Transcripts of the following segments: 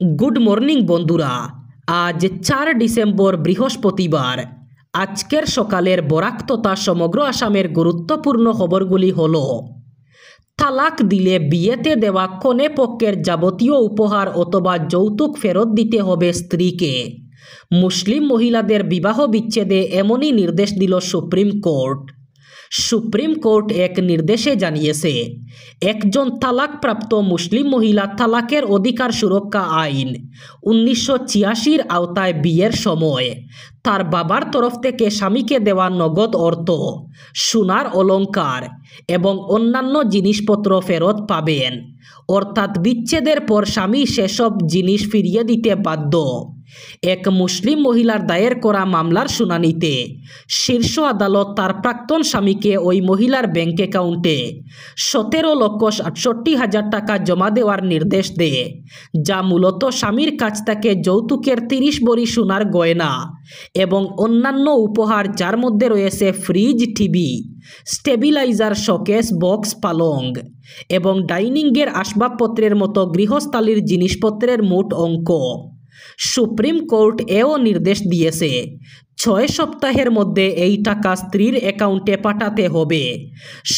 Good morning বন্ধুরা। আজ 4 December বৃহস্পতিবার। আজকের সকালের বরাক তথা সমগ্র আসামের গুরুত্বপূর্ণ খবরগুলি হল: তালাক দিলে বিয়েতে দেওয়া কনে পক্ষের যাবতীয় উপহার অথবা যৌতুক ফেরত দিতে হবে স্ত্রীকে। মুসলিম মহিলাদের বিবাহ বিচ্ছেদে এমনই নির্দেশ দিল সুপ্রিম কোর্ট। সুপ্রিম কোর্ট এক নির্দেশে জানিয়েছে, একজন তালাকপ্রাপ্ত মুসলিম মহিলা তালাকের অধিকার সুরক্ষা আইন 1986-র আওতায় বিয়ের সময় তার বাবার তরফ থেকে স্বামীকে দেওয়া নগদ অর্থ, সোনার অলংকার এবং অন্যান্য জিনিসপত্র ফেরত পাবেন। অর্থাৎ বিচ্ছেদের পর স্বামী সেসব জিনিস ফিরিয়ে দিতে বাধ্য। এক মুসলিম মহিলার দায়ের করা মামলার শুনানিতে শীর্ষ আদালত তার প্রাক্তন স্বামীকে ওই মহিলার ব্যাংক অ্যাকাউন্টে 17,68,000 টাকা জমা দেওয়ার নির্দেশ দেয়, যা মূলত স্বামীর কাছ থেকে যৌতুকের 30 ভরি সোনার গয়না এবং অন্যান্য উপহার, যার মধ্যে রয়েছে fridge, TV, stabiliser, showcase, box, পালং এবং ডাইনিংয়ের আসবাবপত্রের মতো গৃহস্থালির জিনিসপত্রের মোট অঙ্ক। সুপ্রিম কোর্ট এও নির্দেশ দিয়েছে 6 সপ্তাহের মধ্যে এই টাকা স্ত্রীর অ্যাকাউন্টে পাঠাতে হবে,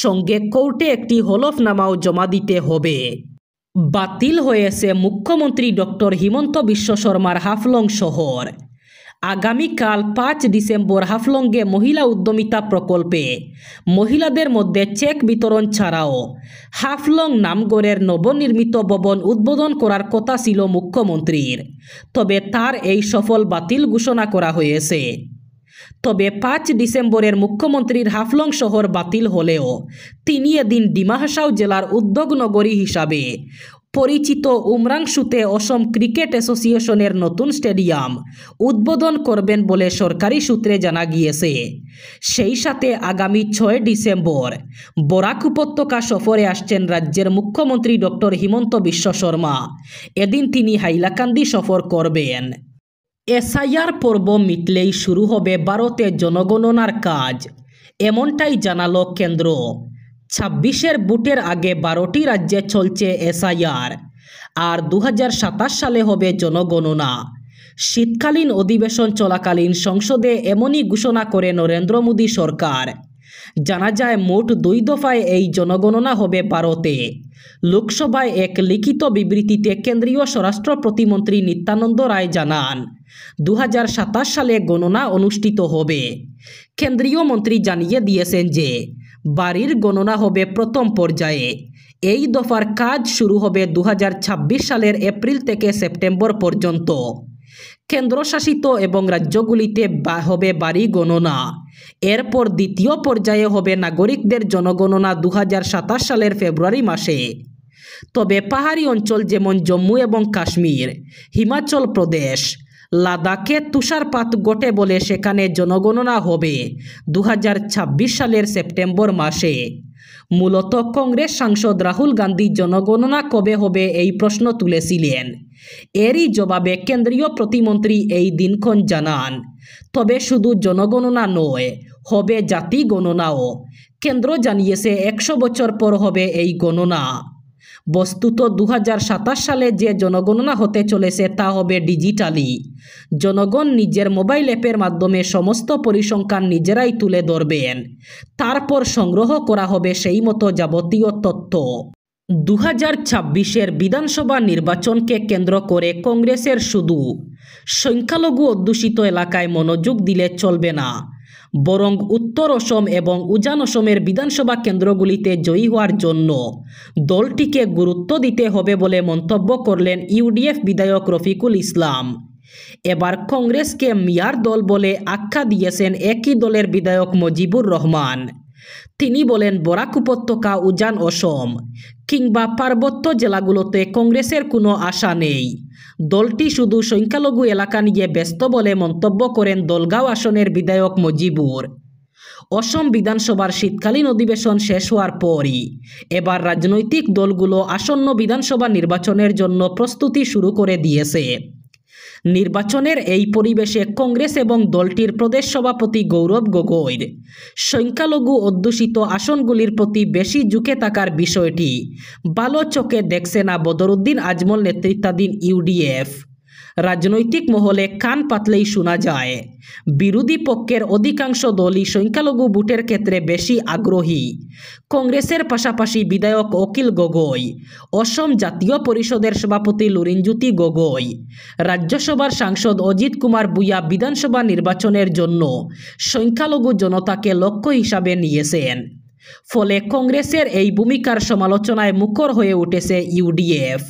সঙ্গে কোর্টে একটি হলফনামাও জমা দিতে হবে। বাতিল হয়েছে মুখ্যমন্ত্রী ডক্টর হিমন্ত বিশ্ব শর্মার হাফলং শহর। আগামীকাল 5 ডিসেম্বর হাফলংয়ে মহিলা উদ্যমিতা প্রকল্পে মহিলাদের মধ্যে চেক বিতরণ ছাড়াও হাফলং নামগড়ের নবনির্মিত ভবন উদ্বোধন করার কথা ছিল মুখ্যমন্ত্রীর, তবে তার এই সফল বাতিল ঘোষণা করা হয়েছে। তবে 5 ডিসেম্বরের মুখ্যমন্ত্রীর হাফলং শহর বাতিল হলেও তিনি এদিন ডিমা হাসাও জেলার উদ্যোগ নগরী হিসাবে পরিচিত উমরাংশুতে অসম ক্রিকেট অ্যাসোসিয়েশনের নতুন স্টেডিয়াম উদ্বোধন করবেন বলে সরকারি সূত্রে জানা গিয়েছে। সেই সাথে আগামী 6 ডিসেম্বর বরাক উপত্যকা সফরে আসছেন রাজ্যের মুখ্যমন্ত্রী ডক্টর হিমন্ত বিশ্ব শর্মা। এদিন তিনি হাইলাকান্দি সফর করবেন। এসআইআর পর্ব মিটলেই শুরু হবে ভারতে জনগণনার কাজ, এমনটাই জানালো কেন্দ্র। 26-এর ভোটের আগে 12টি রাজ্যে চলছে এসআইআর, আর 2027 সালে হবে জনগণনা। শীতকালীন অধিবেশন চলাকালীন সংসদে এমনই ঘোষণা করে নরেন্দ্র মোদী সরকার। জানা যায়, মোট 2 দফায় এই জনগণনা হবে ভারতে। লোকসভায় এক লিখিত বিবৃতিতে কেন্দ্রীয় স্বরাষ্ট্র প্রতিমন্ত্রী নিত্যানন্দ রায় জানান, 2027 সালে গণনা অনুষ্ঠিত হবে। কেন্দ্রীয় মন্ত্রী জানিয়ে দিয়েছেন যে বাড়ির গণনা হবে প্রথম পর্যায়ে। এই দফার কাজ শুরু হবে 2026 সালের এপ্রিল থেকে সেপ্টেম্বর পর্যন্ত। কেন্দ্রশাসিত এবং রাজ্যগুলিতে হবে বাড়ি গণনা। এরপর দ্বিতীয় পর্যায়ে হবে নাগরিকদের জনগণনা 2027 সালের ফেব্রুয়ারি মাসে। তবে পাহাড়ি অঞ্চল যেমন জম্মু এবং কাশ্মীর, হিমাচল প্রদেশ, লাদাখে তুষারপাত ঘটে বলে সেখানে জনগণনা হবে 2026 সালের সেপ্টেম্বর মাসে। মূলত কংগ্রেস সাংসদ রাহুল গান্ধী জনগণনা কবে হবে এই প্রশ্ন তুলেছিলেন। এরই জবাবে কেন্দ্রীয় প্রতিমন্ত্রী এই দিনক্ষণ জানান। তবে শুধু জনগণনা নয়, হবে জাতি গণনাও। কেন্দ্র জানিয়েছে 100 বছর পর হবে এই গণনা। বস্তুত 2027 সালে যে জনগণনা হতে চলেছে তা হবে ডিজিটালি। জনগণ নিজের মোবাইল অ্যাপের মাধ্যমে সমস্ত পরিসংখ্যান নিজেরাই তুলে ধরবেন, তারপর সংগ্রহ করা হবে সেই মতো যাবতীয় তথ্য। 2026-এর বিধানসভা নির্বাচনকে কেন্দ্র করে কংগ্রেসের শুধু সংখ্যালঘু অধ্যুষিত এলাকায় মনোযোগ দিলে চলবে না, বরং উত্তর অসম এবং উজান অসমের বিধানসভা কেন্দ্রগুলিতে জয়ী হওয়ার জন্য দলটিকে গুরুত্ব দিতে হবে বলে মন্তব্য করলেন ইউডিএফ বিধায়ক রফিকুল ইসলাম। এবার কংগ্রেসকে মিয়ার দল বলে আখ্যা দিয়েছেন একই দলের বিধায়ক মজিবুর রহমান। তিনি বলেন, বরাক উপত্যকা, উজান অসম কিংবা পার্বত্য জেলাগুলোতে কংগ্রেসের কোনো আশা নেই। দলটি শুধু সংখ্যালঘু এলাকা নিয়ে ব্যস্ত বলে মন্তব্য করেন দলগাঁও আসনের বিধায়ক মজিবুর। অসম বিধানসভার শীতকালীন অধিবেশন শেষ হওয়ার পরই এবার রাজনৈতিক দলগুলো আসন্ন বিধানসভা নির্বাচনের জন্য প্রস্তুতি শুরু করে দিয়েছে। নির্বাচনের এই পরিবেশে কংগ্রেস এবং দলটির প্রদেশ সভাপতি গৌরব গগৈর সংখ্যালঘু অধ্যুষিত আসনগুলির প্রতি বেশি ঝুঁকে থাকার বিষয়টি ভালো চোখে দেখছে না বদরুদ্দিন আজমল নেতৃত্বাধীন ইউডিএফ। রাজনৈতিক মহলে কান পাতলেই শোনা যায় বিরোধী পক্ষের অধিকাংশ দলই সংখ্যালঘু ভোটের ক্ষেত্রে বেশি আগ্রহী। কংগ্রেসের পাশাপাশি বিধায়ক অখিল গগৈ, অসম জাতীয় পরিষদের সভাপতি লুরিনজ্যোতি গগৈ, রাজ্যসভার সাংসদ অজিত কুমার ভূঁইয়া বিধানসভা নির্বাচনের জন্য সংখ্যালঘু জনতাকে লক্ষ্য হিসাবে নিয়েছেন। ফলে কংগ্রেসের এই ভূমিকার সমালোচনায় মুখর হয়ে উঠেছে ইউডিএফ।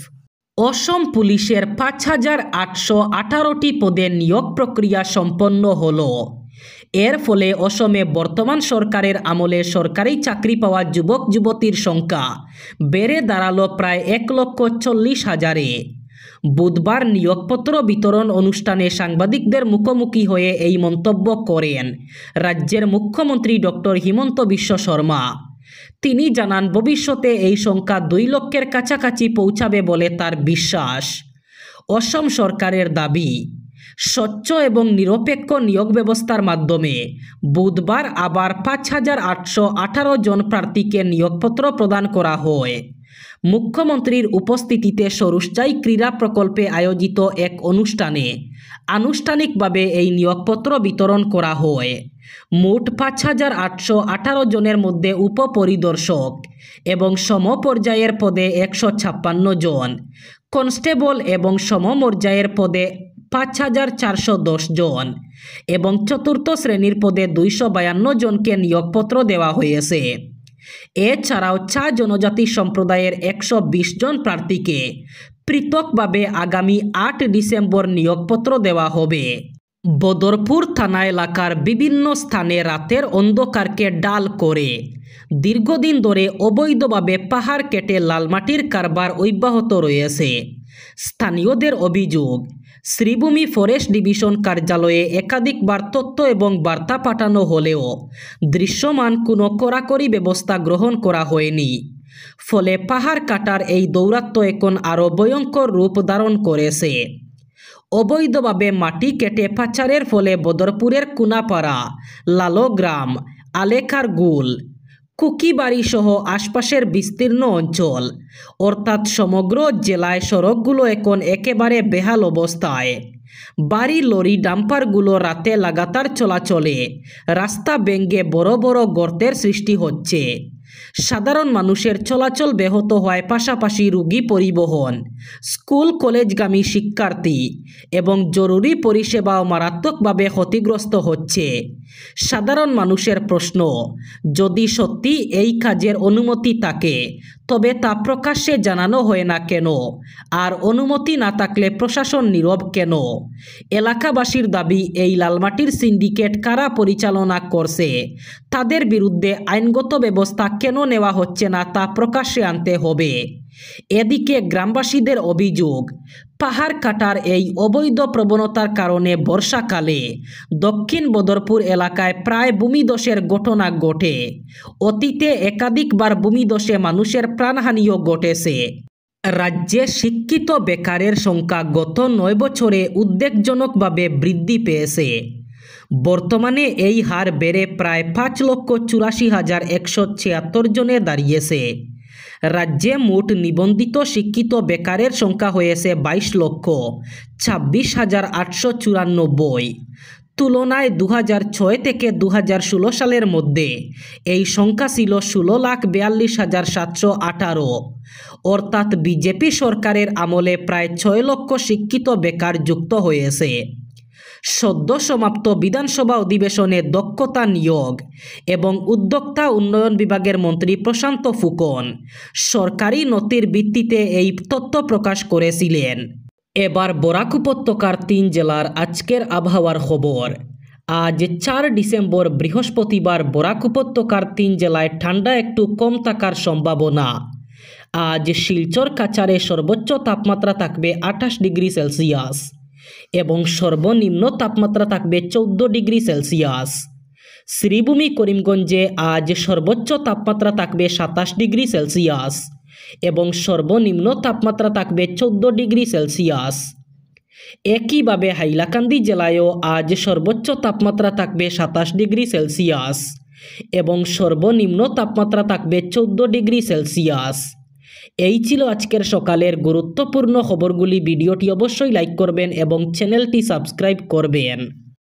অসম পুলিশের ৫,৮১৮টি পদে নিয়োগ প্রক্রিয়া সম্পন্ন হলো। এর ফলে অসমে বর্তমান সরকারের আমলে সরকারি চাকরি পাওয়া যুবক যুবতীর সংখ্যা বেড়ে দাঁড়ালো প্রায় ১,৪০,০০০-এ। বুধবার নিয়োগপত্র বিতরণ অনুষ্ঠানে সাংবাদিকদের মুখোমুখি হয়ে এই মন্তব্য করেন রাজ্যের মুখ্যমন্ত্রী ডক্টর হিমন্ত বিশ্ব শর্মা। তিনি জানান, ভবিষ্যতে এই সংখ্যা ২ লক্ষের কাছাকাছি পৌঁছাবে বলে তার বিশ্বাস। অসম সরকারের দাবি, স্বচ্ছ এবং নিরপেক্ষ নিয়োগ ব্যবস্থার মাধ্যমে বুধবার আবার ৫,৮১৮ জন প্রার্থীকে নিয়োগপত্র প্রদান করা হয়। মুখ্যমন্ত্রীর উপস্থিতিতে সরুসজাই ক্রীড়া প্রকল্পে আয়োজিত এক অনুষ্ঠানে আনুষ্ঠানিকভাবে এই নিয়োগপত্র বিতরণ করা হয়। মোট ৫,৮১৮ জনের মধ্যে উপপরিদর্শক এবং সমপর্যায়ের পদে ১৫৬ জন, কনস্টেবল এবং সমপর্যায়ের পদে ৫,৪১০ জন এবং চতুর্থ শ্রেণীর পদে ২৫২ জনকে নিয়োগপত্র দেওয়া হয়েছে। এছাড়াও চা জনজাতি সম্প্রদায়ের ১২০ জন প্রার্থীকে পৃথকভাবে আগামী ৮ ডিসেম্বর নিয়োগপত্র দেওয়া হবে। বদরপুর থানা এলাকার বিভিন্ন স্থানে রাতের অন্ধকারকে ডাল করে দীর্ঘদিন ধরে অবৈধভাবে পাহাড় কেটে লালমাটির কারবার অব্যাহত রয়েছে। স্থানীয়দের অভিযোগ, শ্রীভূমি ফরেস্ট ডিভিশন কার্যালয়ে একাধিকবার তথ্য এবং বার্তা পাঠানো হলেও দৃশ্যমান কোনো কড়াকড়ি ব্যবস্থা গ্রহণ করা হয়নি। ফলে পাহাড় কাটার এই দৌরাত্ম্য এখন আরও ভয়ঙ্কর রূপ ধারণ করেছে। অবৈধভাবে মাটি কেটে পাচারের ফলে বদরপুরের কুনাপাড়া, লালগ্রাম, আলেখারগুল, কুকিবাড়ি সহ আশপাশের বিস্তীর্ণ অঞ্চল অর্থাৎ সমগ্র জেলায় সড়কগুলো এখন একেবারে বেহাল অবস্থায়। বাড়ি, লরি, ডাম্পারগুলো রাতে লাগাতার চলাচলে রাস্তা ভেঙে বড় বড় গর্তের সৃষ্টি হচ্ছে। সাধারণ মানুষের চলাচল ব্যাহত হওয়ার পাশাপাশি রোগী পরিবহন, স্কুল কলেজগামী শিক্ষার্থী এবং জরুরি পরিষেবাও মারাত্মকভাবে ক্ষতিগ্রস্ত হচ্ছে। সাধারণ মানুষের প্রশ্ন, যদি সত্যি এই কাজের অনুমতি থাকে তবে তা প্রকাশ্যে জানানো হয় না কেন? আর অনুমতি না থাকলে প্রশাসন নীরব কেন? এলাকাবাসীর দাবি, এই লালমাটির সিন্ডিকেট কারা পরিচালনা করছে, তাদের বিরুদ্ধে আইনগত ব্যবস্থা কেন নেওয়া হচ্ছে না তা প্রকাশ্যে আনতে হবে। এদিকে গ্রামবাসীদের অভিযোগ, পাহাড় কাটার এই অবৈধ প্রবণতার কারণে বর্ষাকালে দক্ষিণ বদরপুর এলাকায় প্রায় ভূমিধসের ঘটনা ঘটে। অতীতে একাধিকবার ভূমিধসে মানুষের প্রাণহানিও ঘটেছে। রাজ্যে শিক্ষিত বেকারের সংখ্যা গত ৯ বছরে উদ্বেগজনকভাবে বৃদ্ধি পেয়েছে। বর্তমানে এই হার বেড়ে প্রায় ৫,৮৪,১৭৬ জনে দাঁড়িয়েছে। রাজ্যে মোট নিবন্ধিত শিক্ষিত বেকারের সংখ্যা হয়েছে ২২,২৬,৮৯৪। তুলনায় ২০০৬ থেকে ২০১৬ সালের মধ্যে এই সংখ্যা ছিল ১৬,৪২,৭১৮। অর্থাৎ বিজেপি সরকারের আমলে প্রায় ৬ লক্ষ শিক্ষিত বেকার যুক্ত হয়েছে। সদ্য সমাপ্ত বিধানসভা অধিবেশনে দক্ষতা নিয়োগ এবং উদ্যোক্তা উন্নয়ন বিভাগের মন্ত্রী প্রশান্ত ফুকন সরকারি নথির ভিত্তিতে এই তথ্য প্রকাশ করেছিলেন। এবার বরাক উপত্যকার ৩ জেলার আজকের আবহাওয়ার খবর। আজ ৪ ডিসেম্বর বৃহস্পতিবার বরাক উপত্যকার ৩ জেলায় ঠান্ডা একটু কম থাকার সম্ভাবনা। আজ শিলচর কাছাড়ে সর্বোচ্চ তাপমাত্রা থাকবে ২৮ ডিগ্রি সেলসিয়াস এবং সর্বনিম্ন তাপমাত্রা থাকবে ১৪ ডিগ্রি সেলসিয়াস। শ্রীভূমি করিমগঞ্জে আজ সর্বোচ্চ তাপমাত্রা থাকবে ২৭ ডিগ্রি সেলসিয়াস এবং সর্বনিম্ন তাপমাত্রা থাকবে ১৪ ডিগ্রি সেলসিয়াস। একইভাবে হাইলাকান্দি জেলায়ও আজ সর্বোচ্চ তাপমাত্রা থাকবে 27 ডিগ্রি সেলসিয়াস এবং সর্বনিম্ন তাপমাত্রা থাকবে 14 ডিগ্রি সেলসিয়াস। এই ছিল আজকের সকালের গুরুত্বপূর্ণ খবরগুলি। ভিডিওটি অবশ্যই লাইক করবেন এবং চ্যানেলটি সাবস্ক্রাইব করবেন।